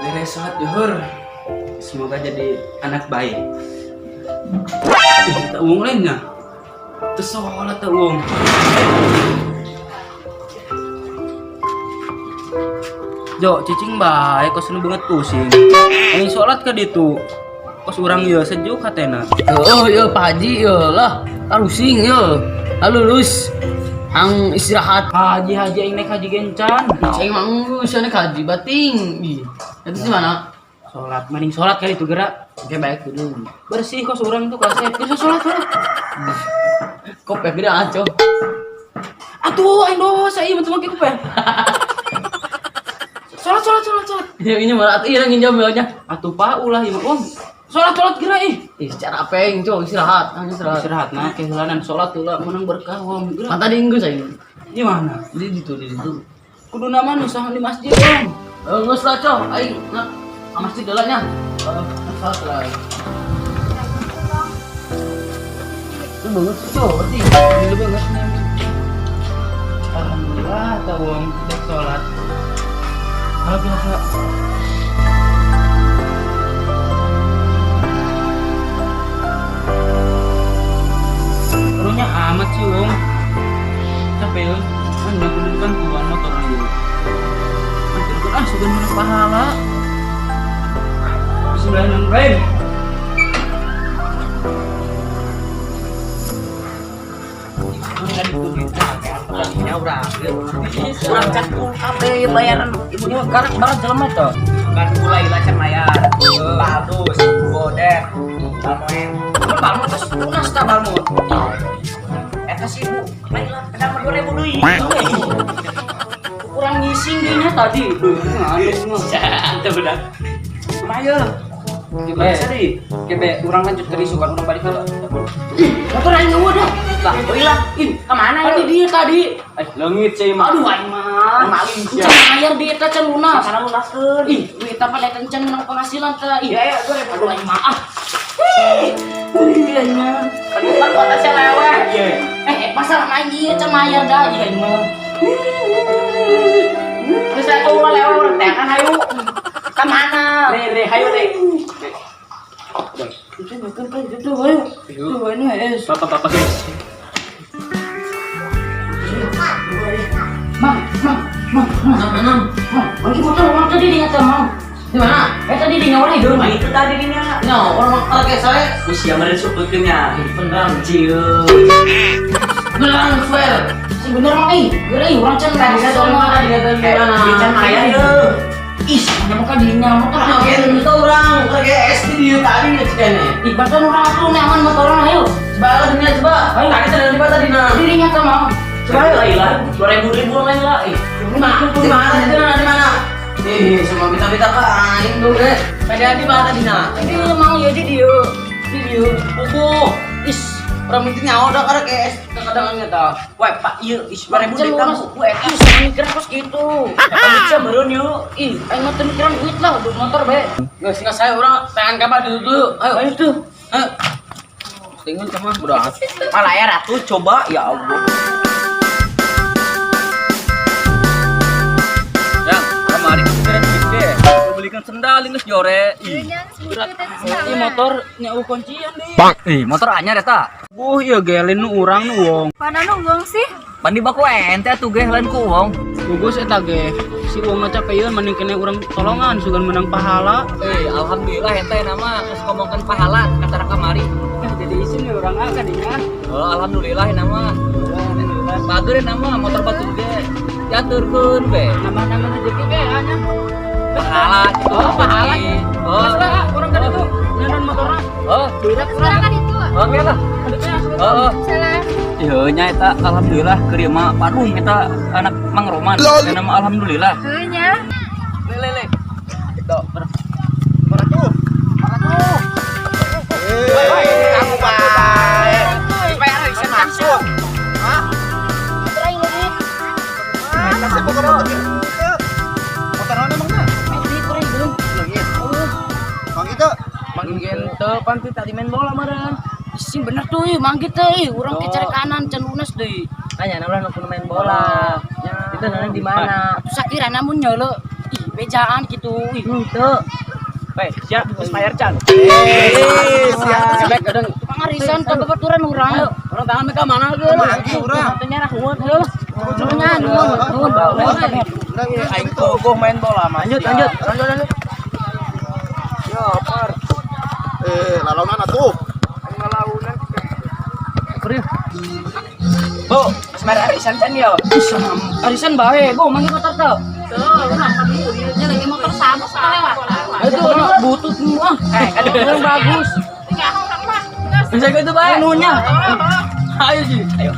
beres sholat zuhur. Semoga jadi anak baik. Tak uang lainnya. Terus sholat tak uang. Jo, cicing baik, kau seneng banget pusing. Ini sholat ke ditu. Kos urang ya sejuk katena. Oh ya Pak Haji ya lah, harusing ya. Lalu lulus hang istirahat. Haji yang naik haji gencan. Saya emang sana haji bating. Itu di mana? Sholat, mending sholat kali itu gerak. Oke baik dulu. Bersih kos urang tuh kasep. Bisa sholat. Kok beda aco. Atuh, aing dosa ieu betul ke kupe. Sholat. Ya ini malah iya ngin jamnya. Atuh Pak ulah ieu mah. Sholat gerak ih. Secara peng coy istirahat, hang istirahat. Istirahat nah kehulanan sholat heula menang berkah om. Mata dinggo saya. Di mana? Di itu. Kudu nama nu saha di masjid om. Geus lah coy, aing na masjid delanya. Salat lah. Itu banget sih coy, berarti. Gila banget nih. Alhamdulillah tahu om dek sholat. Kalau biasa Serunya amat sih om. Capek om. Kan udah kudu bantuan motor aja. Nanti sudah menang pahala. Bismillahirrahmanirrahim. Kurang cakung kabeh bayaran ibunya karek barat jelema tuh. Kan mulai lacan mayar. Bagus, boder. Balmoen. Balmo terus lunas ta balmo. Eta si ibu laila pedang 2000 deui. Kurang ngising dinya tadi. Ante bedak. Maya. Gimana sih? Kebe urang lanjut ke risukan urang balik heula. Motor aing eueuh dah. Lah, euy kemana Tadi dia tadi. Leungit cai mah. Aduh aing mah. Maling sia. Can mayar di eta can lunas. Kana lunaskeun. Ih, duit apa lek can menang penghasilan teh. Ih, Ya, aduh aing mah. Iya nya. Kan kota saya lewat. Iya. Pasal aing ieu can mayar dah ieu aing mah. Terus saya tuh lewat teh kan hayu. Ka mana? Re hayu re. Itu bukan kan itu ayo. Tuh ini es. Bapak guys. Mang. Lagi motor orang tadi di atas mang. Di mana? Tadi di nyawa itu. Nah, itu tadi dinya. No, orang kayak saya. Usia meren supeukeunnya. Beneran. Cieu. Beneran swear. Si bener mang ih. Geureuy urang can tadi sama di atas di mana? Bican aya ieu. Ih, nyamuk ka dinya motor Gen itu orang lagi SD di tadi ya cikane. Ih, bahkan orang aku nyaman motoran ayo. Coba dunia coba. Ayo tadi tadi di tadi nah. Dirinya sama. Coba lah 2000 lain lah. Di mana? Di mana? Ih, semua kita ka aing tuh deh. Pada di mana di na? Tapi emang ya di dia. Buku. Is, orang itu nyawa udah karena kayak kadang-kadangnya tau. Wah, Pak, iya, 2000 di kamu. Wah, itu sama mikiran pas gitu. Kamu bisa meureun yuk. Ih, ayo motor mikiran duit lah, duit motor be. Nggak sih saya orang pengen kabar dulu. Ayo tuh. Tinggal sama udah. Malah ya ratu coba ya Allah. Yang kemarin keren gitu. Belikan sendal geus jore. Ih, berat. Ini motor nyau kuncian deh. Ih, motor anyar eta. Ieu gelin nu urang nu wong. Mana nunggong sih? Pandi baku ente atuh ge lain ku wong. Gugus eta ge. Si wong mah capeun mending kene urang tolongan sugan menang pahala. Alhamdulillah ente nama geus ngomongkeun pahala kata kamari. Jadi isin nih urang aga dinya. Oh, alhamdulillah nama. Alhamdulillah. Batur nama motor batur ge. Yaturkeun be. Nama-nama rezeki ge anya. Pahala gitu. Oh, pahala. Oh, urang kan itu nyanan motorna. Oh, duitna kurang. Silakan itu. Oke lah. Oh. Salah. Iya nya eta alhamdulillah keur mah Parung kita anak Mang Roman. Nama alhamdulillah. Heunya. Le. Itu. Kamu baik. Supaya bisa masuk. Hah? Kasih motor lagi. Motor mana emangnya? Bang itu. Manggil teu panti tadi main bola meureun. Sing bener tuh, mang gitu, urang ke cari kanan can lunas deui. Nanya namanya nu main bola. Ya. Itu nanya di mana? Atuh sakira namun nyolo. Ih, bejaan gitu. Teu. Bae, siap geus bayar can. Siap. Sebek kadang tukang arisan teu bebaturan urang. Orang tangan mereka mana ge? urang. Tanya nah hueun heuh. Nuhun. Aing tuh main bola mah. Lanjut. Ya, par. Lalaunan atuh. Bu, semer arisan can ya. Arisan bae, go manggil motor teu. Dia lagi motor sama lewat. Itu butut semua. Yang bagus. Bisa gitu bae. Nuhunnya. Ayo Ji. Ayo.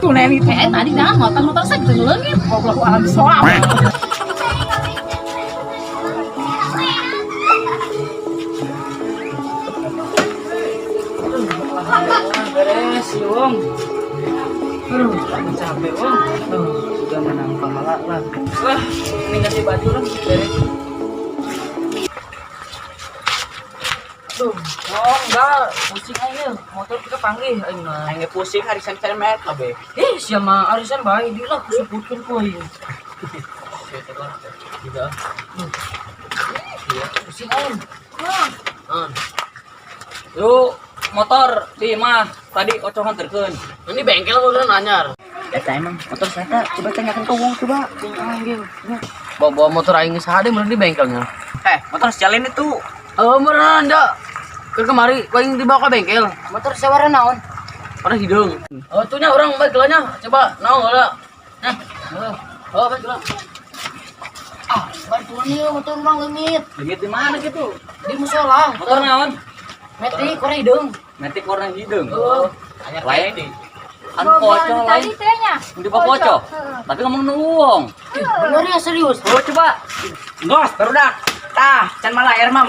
Tuh neni teh tadi dah motor saya gitu leungit. Goblok alam soal. Beres, Wong. Lagi capek, Wong. Sudah menang pahala lah. Wah, ini kasih baju lah, beres. Enggak, pusing aja. Motor kita panggil, aing pusing arisan cemet kabeh. Siapa arisan bae dia lah kusebutkeun ku ieu. Tidak. Pusing aing. Yuk, motor di mah tadi ocong nganterkeun. Ini bengkel beneran anyar. Eta emang motor saya coba tanyakan ke wong coba. Bawa motor aing saha deui di bengkelnya. Motor sialin itu. Beneran dah. Kemari aing dibawa ke bengkel. Motor sewara naon? Pada hidung. Tuh nya urang bengkelnya. Coba naon heula. Nah. Bengkel. Bantuan ieu motor urang leungit. Leungit di mana gitu? Di musola. Motor naon? Metik korek hidung. Metik warna hidung. Anyar Lain di. Kan pocong lain. Di pocong. Tapi ngomong nuwong. Bener ya serius. Coba. Ngos, barudak. Tah, can malah air mah.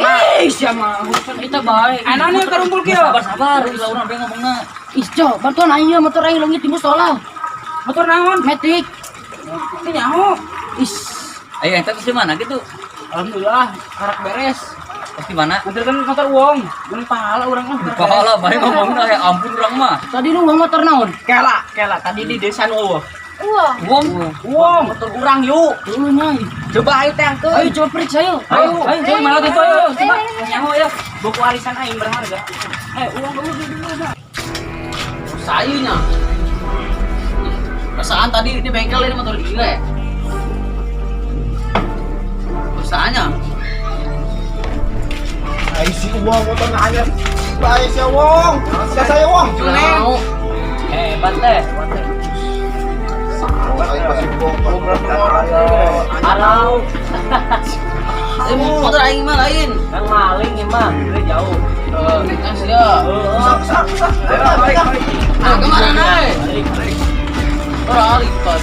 Siapa urusan kita baik. Anane karumpul kieu. Sabar, ulah urang be ngomongna. Isjo, bantuan aing ieu motor aing leungit di musola. Motor naon? Metik. Itu nyaho. Is. Ayo eta di mana gitu? Alhamdulillah, karak beres. Pas di mana? Nganterkeun motor uang. Mun pahala urang mah. Pahala bae ngomongna ya ampun urang mah. Tadi lu motor naon? Kela tadi di desa nu. Wong. Motor urang yuk. Lu nyai. Coba ayo teh angkeun. Ayo coba periksa yuk. Ayo, Ayo malah gitu ayo. Coba nyaho ya. Buku arisan aing berharga. Uang dulu dulu. Sayunya. Perasaan tadi di bengkel ini motor gila ya. Usahanya. Isi uang motor anyar. Bae sia wong. Saya wong. Mau. Hebat teh. Aing pasti bongkar. Alau. Motor aing mah lain. Kan maling ieu mah, dari jauh. Asia. Kemana naik? Orang lipat.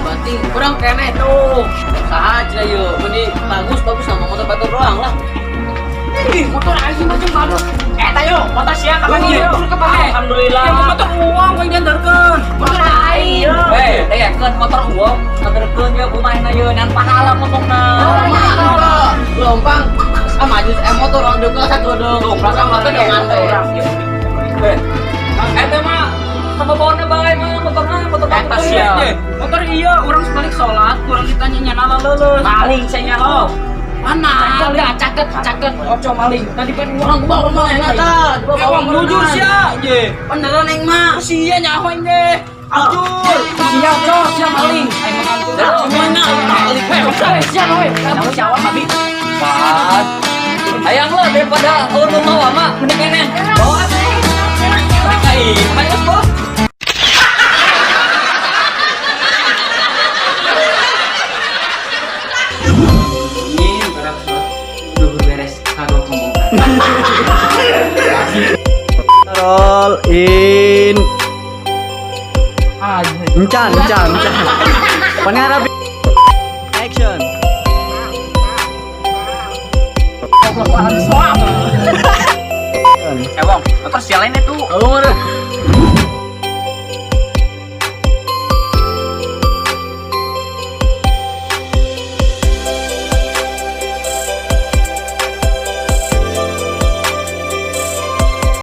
Banting kurang kene tuh. Saha yuk. Mending bagus sama motor batur doang lah. Motor aing macam baru. Tayo, motor sia kapan ieu? Alhamdulillah. Motor uang yang diantarkan. Motor aing. Tayakeun motor uang, nganterkeun ya kumaha ieu nan pahala ngomongna. Lompang. Maju motor orang juga satu dong. Belakang motor dengan orang. Eta mah sama bawaannya bae mah motor atas ya. Motor iya orang sebalik sholat kurang ditanya nyala lulus. Maling saya nyalo. Mana? Udah caket. Oco maling. Tadi kan orang bawa maling eta. Emang jujur sia ye. Beneran yang mah. Sia nyaho ini. Jujur. Sia maling. Semuanya maling. Sia we. Kamu jawab abi. Pas. Hayang lo daripada ulun mawa mah mending kene. Bawa. Main bos. Roll in. Encan. Pangarap. Action. Wong, motor sialain itu.